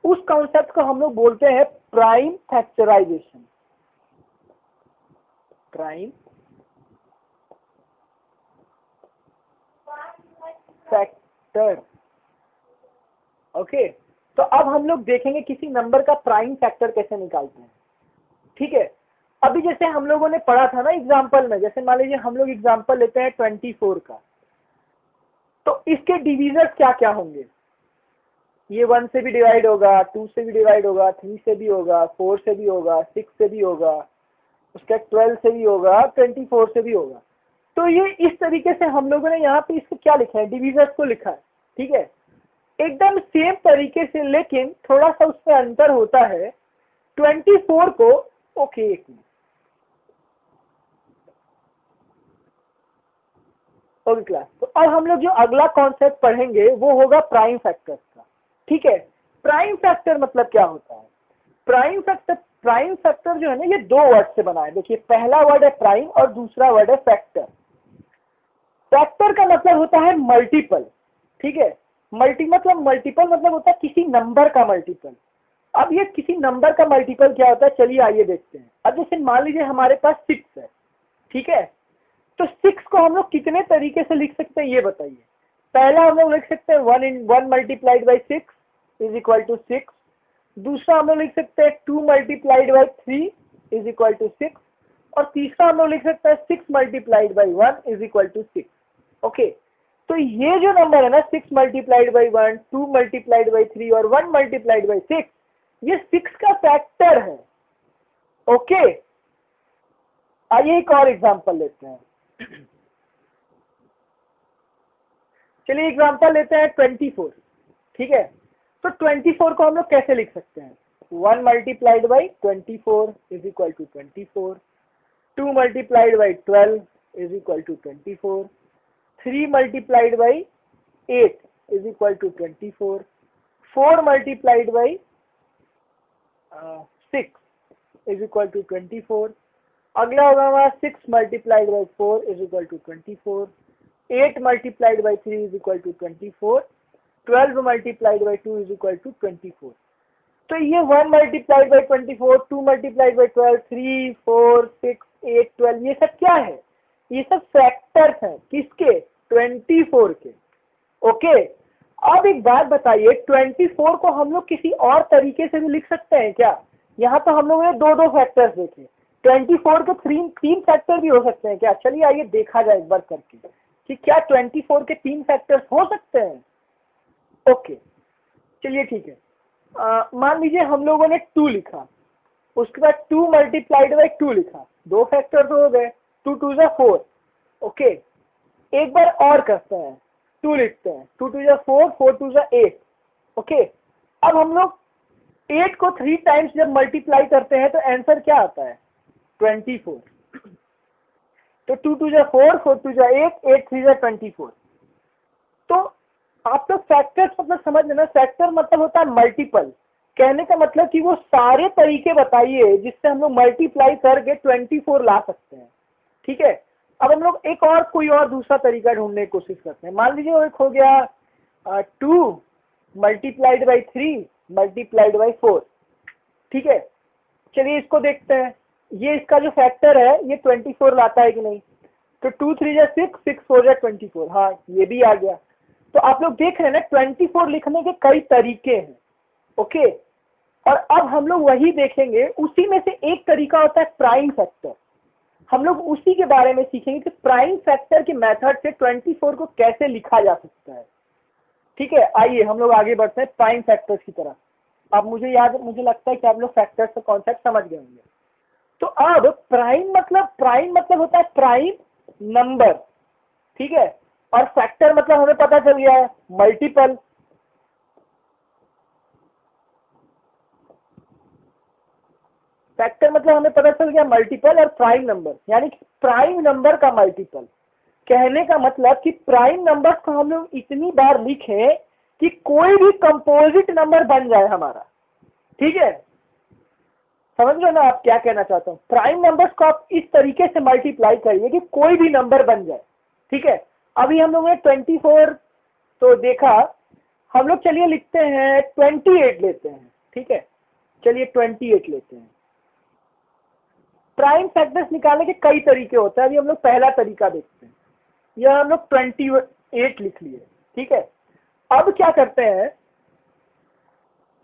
उस कॉन्सेप्ट को हम लोग बोलते हैं prime factorization. Prime factor. Okay, तो अब हम लोग देखेंगे किसी नंबर का प्राइम फैक्टर कैसे निकालते हैं। ठीक है, अभी जैसे हम लोगों ने पढ़ा था ना एग्जाम्पल में, जैसे मान लीजिए हम लोग एग्जाम्पल लेते हैं 24 का, तो इसके डिविजर्स क्या क्या होंगे। ये 1 से भी डिवाइड होगा, 2 से भी डिवाइड होगा, 3 से भी होगा, 4 से भी होगा, 6 से भी होगा, उसका 12 से भी होगा, 24 से भी होगा। तो ये इस तरीके से हम लोगों ने यहाँ पे इसको क्या लिखा है, डिविजर्स को लिखा है। ठीक है, एकदम सेम तरीके से, लेकिन थोड़ा सा उसमें अंतर होता है। 24 को, ओके एक मिनट, ओके क्लास, तो अब हम लोग जो अगला कॉन्सेप्ट पढ़ेंगे वो होगा प्राइम फैक्टर का। ठीक है, प्राइम फैक्टर मतलब क्या होता है। प्राइम फैक्टर जो है ना, ये दो वर्ड से बना है। देखिए, पहला वर्ड है प्राइम और दूसरा वर्ड है फैक्टर। फैक्टर का मतलब होता है मल्टीपल। ठीक है, मल्टीपल मतलब होता है किसी नंबर का मल्टीपल। अब ये किसी नंबर का मल्टीपल क्या होता है, चलिए आइए देखते हैं। अब जैसे मान लीजिए हमारे पास 6 है। ठीक है, तो 6 को हम लोग कितने तरीके से लिख सकते हैं ये बताइए। पहला हम लोग लिख सकते हैं 1 multiplied by 6 is equal to 6। दूसरा हम लोग लिख सकते हैं 2 multiplied by 3 is equal to 6। और तीसरा हम लोग लिख सकते हैं 6 multiplied by 1 is equal to 6। Okay, तो ये जो नंबर है ना, 6 मल्टीप्लाइड बाई 1, 2 मल्टीप्लाइड बाई 3 और 1 मल्टीप्लाइड बाई 6, ये 6 का फैक्टर है। ओके, आइए एक और एग्जांपल लेते हैं। चलिए एग्जांपल लेते हैं 24। ठीक है, तो 24 को हम लोग कैसे लिख सकते हैं। 1 multiplied by 24 is equal to 24, 2 multiplied by 12 is equal to 24, 3 multiplied by 8 is equal to 24, 4 multiplied by 6 is equal to 24। अगला होगा हमारा 6 multiplied by 4 is equal to 24, 8 multiplied by 3 is equal to 24, 12 multiplied by 2 is equal to 24। तो ये 1 multiplied by 24, 2 multiplied by 12, 3, 4, 6, 8, 12, ये सब क्या है, ये सब फैक्टर्स हैं। किसके, 24 के। ओके, अब एक बात बताइए, 24 को हम लोग किसी और तरीके से भी लिख सकते हैं क्या। यहाँ तो हम लोगों ने दो फैक्टर्स देखे, 24 के तीन फैक्टर भी हो सकते हैं क्या। चलिए आइए देखा जाए एक बार करके कि क्या 24 के 3 फैक्टर्स हो सकते हैं। ओके, चलिए ठीक है। मान लीजिए हम लोगों ने 2 लिखा, उसके बाद 2 मल्टीप्लाइड बाई 2 लिखा, 2 फैक्टर तो हो गए, 2 2 जा 4। ओके, एक बार और करते हैं, 2 लिखते हैं, 2 2 जा 4, 4 2 जा 8। ओके, अब हम लोग 8 को 3 टाइम्स जब मल्टीप्लाई करते हैं तो आंसर क्या आता है, 24। तो 2 2 जा 4, 4 2 जा 8, 8 3 जा 24। तो आप लोग फैक्टर्स मतलब समझ लेना, फैक्टर मतलब होता है मल्टीपल। कहने का मतलब कि वो सारे तरीके बताइए जिससे हम लोग मल्टीप्लाई करके 24 ला सकते हैं। ठीक है, अब हम लोग एक और कोई और दूसरा तरीका ढूंढने की कोशिश करते हैं। मान लीजिए एक हो गया 2 मल्टीप्लाइड बाई 3 मल्टीप्लाइड बाई 4। ठीक है, चलिए इसको देखते हैं, ये इसका जो फैक्टर है ये 24 लाता है कि नहीं। तो 2 3 जा 6, 6 4 जा 24, हाँ ये भी आ गया। तो आप लोग देख रहे हैं ना, 24 लिखने के कई तरीके हैं। ओके, और अब हम लोग वही देखेंगे, उसी में से एक तरीका होता है प्राइम फैक्टर। हम लोग उसी के बारे में सीखेंगे कि प्राइम फैक्टर के मेथड से 24 को कैसे लिखा जा सकता है। ठीक है, आइए हम लोग आगे बढ़ते हैं प्राइम फैक्टर्स की तरफ। अब मुझे लगता है कि आप लोग फैक्टर्स का कॉन्सेप्ट समझ गए होंगे। तो अब प्राइम मतलब होता है प्राइम नंबर। ठीक है, और फैक्टर मतलब हमें पता चल गया है मल्टीपल। फैक्टर मतलब हमें पता चल गया मल्टीपल, और प्राइम नंबर यानी कि प्राइम नंबर का मल्टीपल। कहने का मतलब कि प्राइम नंबर को हम लोग इतनी बार लिखें कि कोई भी कंपोजिट नंबर बन जाए हमारा। ठीक है, समझ लो ना आप क्या कहना चाहता हूं। प्राइम नंबर्स को आप इस तरीके से मल्टीप्लाई करिए कि कोई भी नंबर बन जाए। ठीक है, अभी हम लोग ने 24 तो देखा, हम लोग चलिए लिखते हैं 28 लेते हैं। ठीक है, चलिए 28 लेते हैं। प्राइम फैक्टर्स निकालने के कई तरीके होते हैं, अभी हम लोग पहला तरीका देखते हैं। यह हम लोग 28 लिख लिए, ठीक है। अब क्या करते हैं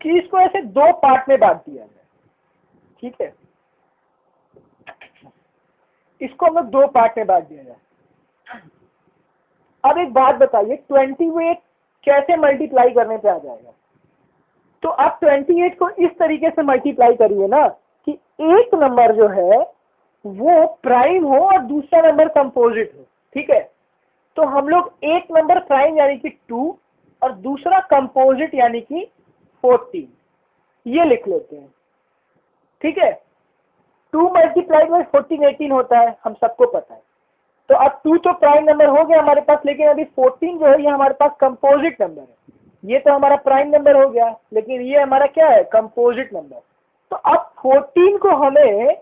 कि इसको ऐसे दो पार्ट में बांट दिया जाए, ठीक है। इसको हम लोग दो पार्ट में बांट दिया जाए। अब एक बात बताइए, 28 कैसे मल्टीप्लाई करने पे आ जाएगा? तो आप 28 को इस तरीके से मल्टीप्लाई करिए ना कि एक नंबर जो है वो प्राइम हो और दूसरा नंबर कंपोजिट हो, ठीक है। तो हम लोग एक नंबर प्राइम यानी कि 2 और दूसरा कंपोजिट यानी कि 14 ये लिख लेते हैं, ठीक है। 2 मल्टीप्लाइड बाई 14 18 होता है, हम सबको पता है। तो अब 2 तो प्राइम नंबर हो गया हमारे पास, लेकिन अभी 14 जो है ये हमारे पास कंपोजिट नंबर है। ये तो हमारा प्राइम नंबर हो गया, लेकिन ये हमारा क्या है? Composite number. तो अब 14 को हमें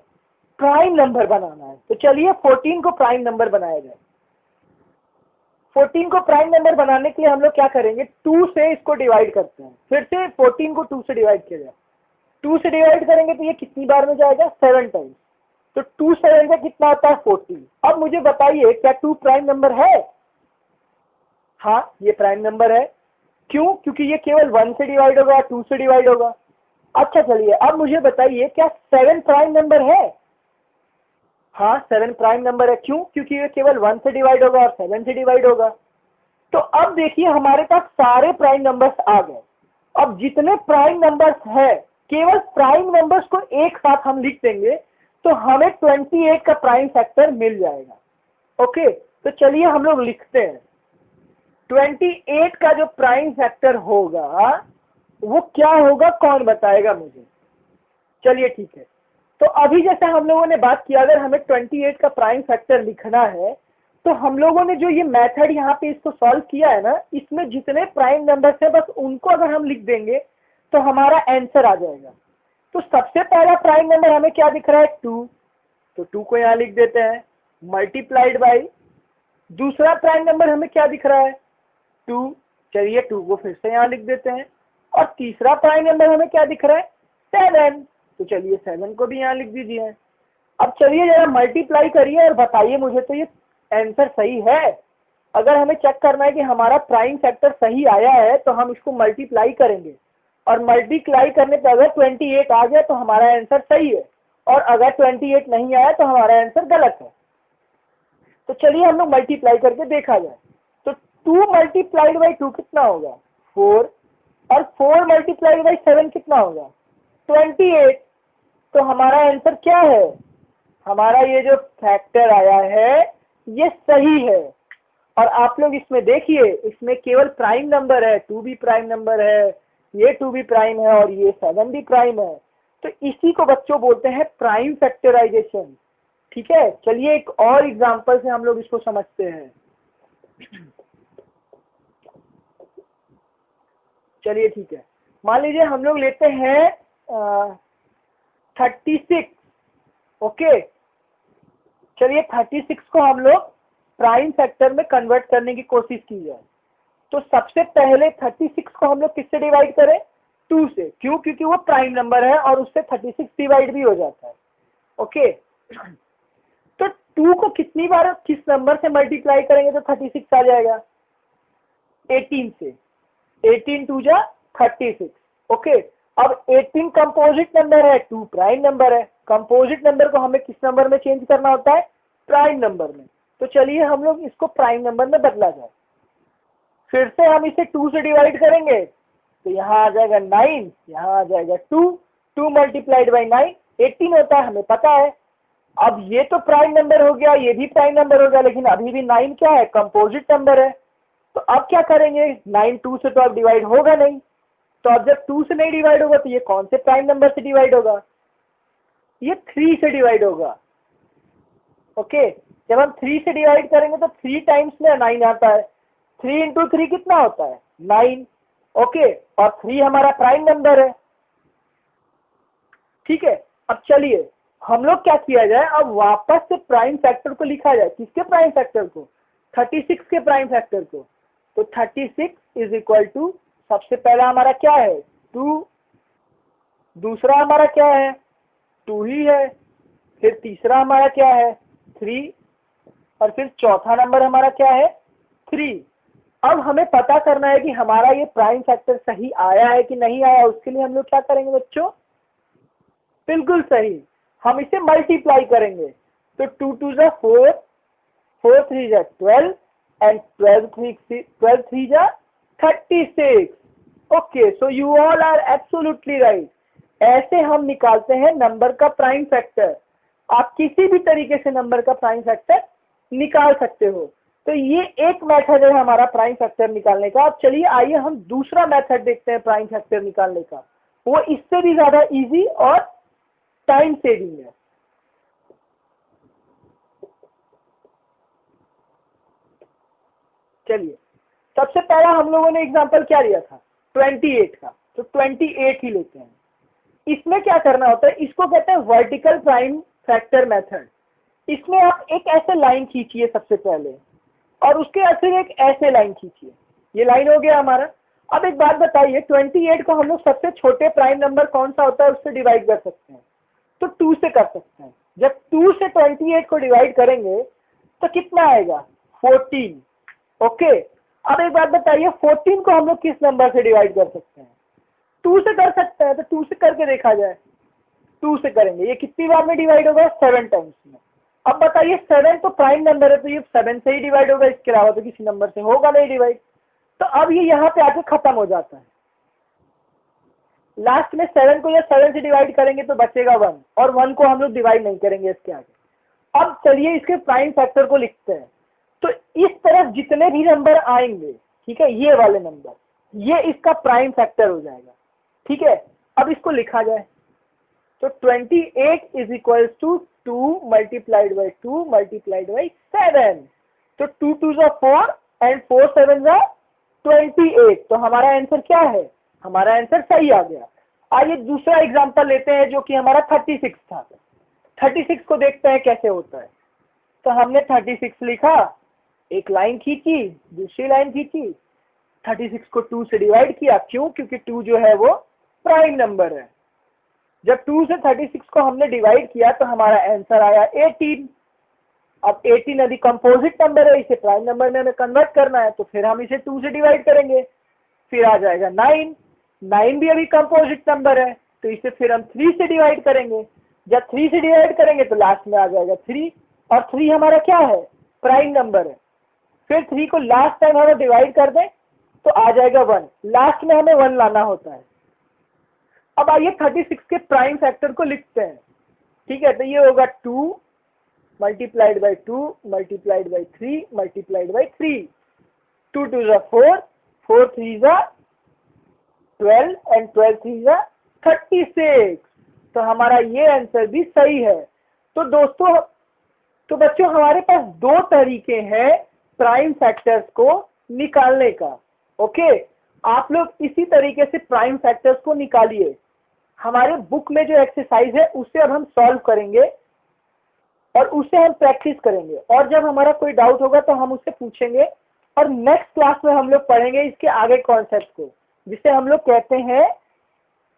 प्राइम नंबर बनाना है, तो चलिए 14 को प्राइम नंबर बनाया जाए। 14 को प्राइम नंबर बनाने के लिए हम लोग क्या करेंगे? 2 से इसको डिवाइड करते हैं। फिर से 14 को 2 से डिवाइड किया जाए। 2 से डिवाइड करेंगे तो ये कितनी बार में जाएगा? 7 टाइम्स। तो 2 7 का कितना आता है? 14। अब मुझे बताइए क्या 2 प्राइम नंबर है? हाँ, ये प्राइम नंबर है। क्यों? क्योंकि ये केवल 1 से डिवाइड होगा, 2 से डिवाइड होगा। अच्छा चलिए, अब मुझे बताइए क्या 7 प्राइम नंबर है? हाँ, 7 प्राइम नंबर है। क्यों? क्योंकि ये केवल 1 से डिवाइड होगा और 7 से डिवाइड होगा। तो अब देखिए हमारे पास सारे प्राइम नंबर्स आ गए। अब जितने प्राइम नंबर्स है, केवल प्राइम नंबर्स को एक साथ हम लिख देंगे तो हमें 28 का प्राइम फैक्टर मिल जाएगा। ओके, तो चलिए हम लोग लिखते हैं। 28 का जो प्राइम फैक्टर होगा वो क्या होगा, कौन बताएगा मुझे? चलिए ठीक है, तो अभी जैसे हम लोगों ने बात किया, अगर हमें 28 का प्राइम फैक्टर लिखना है तो हम लोगों ने जो ये मेथड यहाँ पे इसको सॉल्व किया है ना, इसमें जितने प्राइम नंबर्स है बस उनको अगर हम लिख देंगे तो हमारा आंसर आ जाएगा। तो सबसे पहला प्राइम नंबर हमें क्या दिख रहा है? 2, तो 2 को यहाँ लिख देते हैं, मल्टीप्लाइड बाई दूसरा प्राइम नंबर हमें क्या दिख रहा है? 2, चलिए 2 को फिर से यहाँ लिख देते हैं। और तीसरा प्राइम नंबर हमें क्या दिख रहा है? 7, तो चलिए 7 को भी यहाँ लिख दीजिए। अब चलिए जरा मल्टीप्लाई करिए और बताइए मुझे, तो ये आंसर सही है? अगर हमें चेक करना है कि हमारा प्राइम फैक्टर सही आया है तो हम इसको मल्टीप्लाई करेंगे, और मल्टीप्लाई करने पर अगर 28 आ गया तो हमारा आंसर सही है, और अगर 28 नहीं आया तो हमारा आंसर गलत है। तो चलिए हम लोग मल्टीप्लाई करके देखा जाए। तो 2 मल्टीप्लाइड बाई 2 कितना होगा? 4, और 4 मल्टीप्लाइड बाई 7 कितना होगा? 28। तो हमारा आंसर क्या है? हमारा ये जो फैक्टर आया है ये सही है। और आप लोग इसमें देखिए, इसमें केवल प्राइम नंबर है, 2 भी प्राइम नंबर है, ये 2 भी प्राइम है और ये 7 भी प्राइम है। तो इसी को बच्चों बोलते हैं प्राइम फैक्टराइजेशन। ठीक है, चलिए एक और एग्जांपल से हम लोग इसको समझते हैं। चलिए ठीक है, मान लीजिए हम लोग लेते हैं 36। ओके, चलिए 36 को हम लोग प्राइम फैक्टर में कन्वर्ट करने की कोशिश की जाए। तो सबसे पहले 36 को हम लोग किससे डिवाइड करें? 2 से। क्यों? क्योंकि वो प्राइम नंबर है और उससे 36 डिवाइड भी हो जाता है। ओके, तो 2 को कितनी बार किस नंबर से मल्टीप्लाई करेंगे तो 36 आ जाएगा? 18 से। 18 2 जा 36। ओके, अब 18 कंपोजिट नंबर है, 2 प्राइम नंबर है। कंपोजिट नंबर को हमें किस नंबर में चेंज करना होता है? प्राइम नंबर में। तो चलिए हम लोग इसको प्राइम नंबर में बदला जाए। फिर से हम इसे 2 से डिवाइड करेंगे तो यहाँ आ जाएगा 9, यहाँ आ जाएगा 2। 2 मल्टीप्लाइड बाई 9 18 होता है, हमें पता है। अब ये तो प्राइम नंबर हो गया, ये भी प्राइम नंबर हो गया, लेकिन अभी भी 9 क्या है? कंपोजिट नंबर है। तो अब क्या करेंगे? 9 2 से तो अब डिवाइड होगा नहीं। तो अब जब 2 से नहीं डिवाइड होगा तो ये कौन से प्राइम नंबर से डिवाइड होगा? ये 3 से डिवाइड होगा। ओके, जब हम 3 से डिवाइड करेंगे तो 3 टाइम्स में 9 आता है। 3 इंटू 3 कितना होता है? 9। ओके, और 3 हमारा प्राइम नंबर है। ठीक है, अब चलिए हम लोग क्या किया जाए, अब वापस से प्राइम फैक्टर को लिखा जाए। किसके प्राइम फैक्टर को? 36 के प्राइम फैक्टर को। तो 36 इज इक्वल टू, सबसे पहला हमारा क्या है? 2 दूसरा हमारा क्या है, 2 ही है, फिर तीसरा हमारा क्या है, 3, और फिर चौथा नंबर हमारा क्या है, 3। अब हमें पता करना है कि हमारा ये प्राइम फैक्टर सही आया है कि नहीं आया। उसके लिए हम लोग क्या करेंगे बच्चों, बिल्कुल सही, हम इसे मल्टीप्लाई करेंगे। तो 2 2 जा 4, 4 3 जा 12 एंड 12 3 जा 36। Okay, so you all are absolutely right. ऐसे हम निकालते हैं नंबर का प्राइम फैक्टर। आप किसी भी तरीके से नंबर का प्राइम फैक्टर निकाल सकते हो। तो ये एक मेथड है हमारा प्राइम फैक्टर निकालने का। अब चलिए आइए हम दूसरा मेथड देखते हैं प्राइम फैक्टर निकालने का। वो इससे भी ज्यादा इजी और टाइम सेविंग है। चलिए, सबसे पहला हम लोगों ने एग्जांपल क्या लिया था, 28 का। तो 28 ही लेते हैं। इसमें क्या करना होता है, इसको कहते हैं वर्टिकल प्राइम फैक्टर मेथड। इसमें आप एक ऐसे लाइन खींचिए सबसे पहले, और उसके फिर एक ऐसे लाइन खींचिए। ये लाइन हो गया हमारा। अब एक बात बताइए, 28 को हम लोग सबसे छोटे प्राइम नंबर कौन सा होता है उससे डिवाइड कर सकते हैं, तो 2 से कर सकते हैं। जब 2 से 28 को डिवाइड करेंगे तो कितना आएगा, 14। ओके, अब एक बात बताइए, 14 को हम लोग किस नंबर से डिवाइड कर सकते हैं, 2 से कर सकते हैं। तो 2 से करके देखा जाए, 2 से करेंगे, ये कितनी बार में डिवाइड होगा, 7 टाइम्स में। अब बताइए 7 तो प्राइम नंबर है, तो ये 7 से ही डिवाइड होगा, इसके अलावा तो किसी नंबर से होगा नहीं डिवाइड। तो अब ये यहाँ पे आके खत्म हो जाता है। लास्ट में 7 को या 7 से डिवाइड करेंगे तो बचेगा 1, और 1 को हम लोग डिवाइड नहीं करेंगे इसके आगे। अब चलिए इसके प्राइम फैक्टर को लिखते हैं। तो इस तरफ जितने भी नंबर आएंगे, ठीक है, ये वाले नंबर, ये इसका प्राइम फैक्टर हो जाएगा। ठीक है, अब इसको लिखा जाए तो 28 is equal to 2 multiplied by 2 multiplied by 7। तो 2 2 जा 4 एंड 4 7 जा 28। तो हमारा आंसर क्या है, हमारा आंसर सही आ गया। आइए दूसरा एग्जांपल लेते हैं जो कि हमारा 36 था। 36 को देखते हैं कैसे होता है। तो हमने 36 लिखा, एक लाइन खींची, दूसरी लाइन खींची, 36 को 2 से डिवाइड किया। क्यों, क्योंकि 2 जो है वो प्राइम नंबर है। जब 2 से 36 को हमने डिवाइड किया तो हमारा आंसर आया 18। अब 18 यदि कंपोजिट नंबर है, इसे प्राइम नंबर में हमें कन्वर्ट करना है, तो फिर हम इसे 2 से डिवाइड करेंगे, फिर आ जाएगा 9। 9 भी अभी कंपोजिट नंबर है, तो इसे फिर हम 3 से डिवाइड करेंगे। जब 3 से डिवाइड करेंगे तो लास्ट में आ जाएगा 3, और 3 हमारा क्या है, प्राइम नंबर है। फिर 3 को लास्ट टाइम हमें डिवाइड कर दें तो आ जाएगा 1, लास्ट में हमें 1 लाना होता है। अब आइए 36 के प्राइम फैक्टर को लिखते हैं। ठीक है, तो ये होगा 2 multiplied by 2 multiplied by 3 multiplied by 3। 2 2 जा 4, 4 3 जा 12 एंड 12 3 जा 36। तो हमारा ये आंसर भी सही है। तो दोस्तों, तो बच्चों हमारे पास 2 तरीके हैं प्राइम फैक्टर्स को निकालने का। ओके, आप लोग इसी तरीके से प्राइम फैक्टर्स को निकालिए। हमारे बुक में जो एक्सरसाइज है उसे अब हम सॉल्व करेंगे और उसे हम प्रैक्टिस करेंगे, और जब हमारा कोई डाउट होगा तो हम उससे पूछेंगे, और नेक्स्ट क्लास में हम लोग पढ़ेंगे इसके आगे कॉन्सेप्ट को, जिसे हम लोग कहते हैं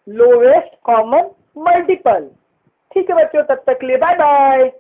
लोवेस्ट कॉमन मल्टीपल। ठीक है बच्चों, तब तक के लिए बाय बाय।